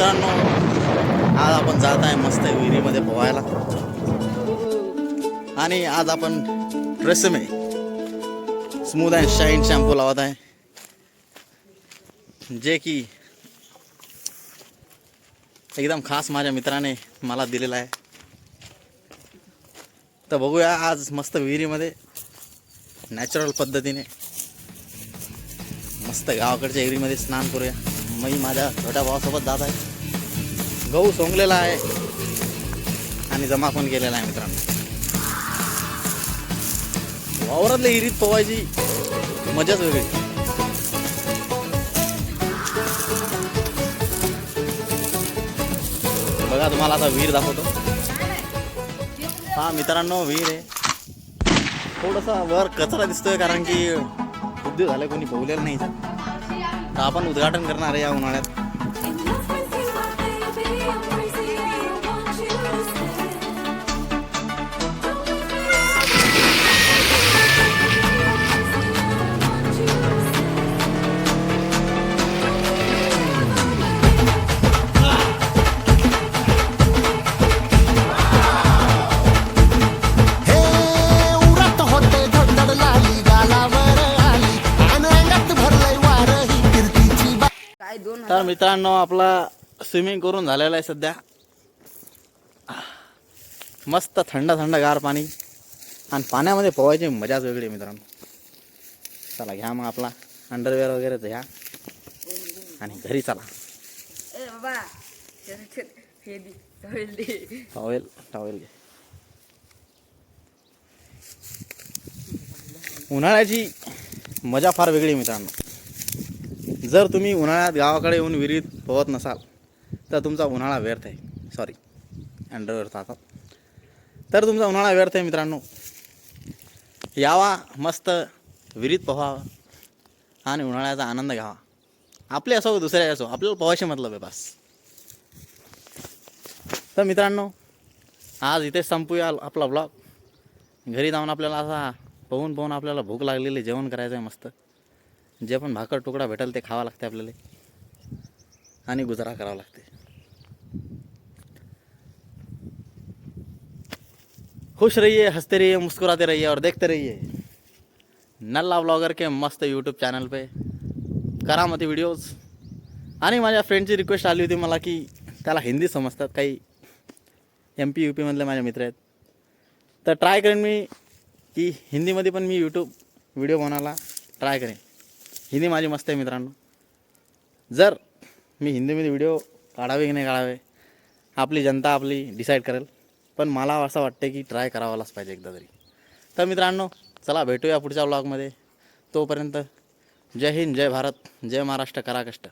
मित्रांनो, आज आपण जात आहे मस्त विहिरीमध्ये पोहायला. आणि आज आपण TRESemmé smooth and shine shampoo लावत आहे, जे की एकदम खास माझ्या मित्राने मला दिलेला आहे. तर बघूया आज मस्त विहिरीमध्ये नॅचरल पद्धतीने मस्त गावाकडच्या विहिरीमध्ये स्नान करूया. मी माझ्या छोट्या भावासोबत जात आहे. गहू सोंगलेला आहे आणि जमा पण केलेला आहे मित्रांनो. वावरातल्या विहिरीत पोवायची मजाच वेगळी. बघा तुम्हाला आता विहीर दाखवतो. हा मित्रांनो, विहीर आहे. थोडासा वर कचरा दिसतोय कारण की उद्योग झालं, कोणी पोहलेलं नाही. तर आपण उद्घाटन करणार आहे या उन्हाळ्यात. तर मित्रांनो, आपला स्विमिंग करून झालेला आहे सध्या. मस्त थंड थंड गार पाणी आणि पाण्यामध्ये पोहायची मजाच वेगळी मित्रांनो. चला घ्या मग आपला अंडरवेअर वगैरे घ्या आणि घरी चला. टॉवेल टॉवेल घे. उन्हाळ्याची मजा फार वेगळी मित्रांनो. जर तुम्ही उन्हाळ्यात गावाकडे येऊन विहिरीत पोहत नसाल तर तुमचा उन्हाळा व्यर्थ आहे. सॉरी, अंडरवेअर आता. तर तुमचा उन्हाळा व्यर्थ आहे मित्रांनो. यावा, मस्त विहिरीत पोहावा आणि उन्हाळ्याचा आनंद घ्यावा. आपले असो दुसरे असो, आपल्याला पोहायचे मतलब आहे बस. तर मित्रांनो, आज इथेच संपूया आपला ब्लॉग. घरी जाऊन आपल्याला असा पोहून पोहून आपल्याला भूक लागलेली, जेवण करायचं आहे मस्त. जे पण भाकर तुकडा भेटेल ते खावा लागते आपल्याला आणि गुजारा करावा लागते. खुश रहिए, हंसते रहिए, मुस्कुराते रहिए और देखते रहिए नल्ला ब्लॉगर के मस्त यूट्यूब चॅनल पे करामती व्हिडिओज. आणि माझ्या फ्रेंडची रिक्वेस्ट आली होती मला की त्याला हिंदी समजतात, काही MP UP मधले माझे मित्र आहेत. तर ट्राय करेन मी की हिंदीमध्ये पण मी यूट्यूब व्हिडिओ बनवायला ट्राय करेन. हिंदी माझी मस्त आहे मित्रांनो. जर मी हिंदीमध्ये व्हिडिओ काढावे की नाही काढावे आपली जनता आपली डिसाईड करेल, पण मला असं वाटतं की ट्राय करावालाच पाहिजे एकदा तरी. तर मित्रांनो, चला भेटूया पुढच्या व्लॉगमध्ये. तोपर्यंत जय हिंद, जय भारत, जय महाराष्ट्र, करा कष्ट.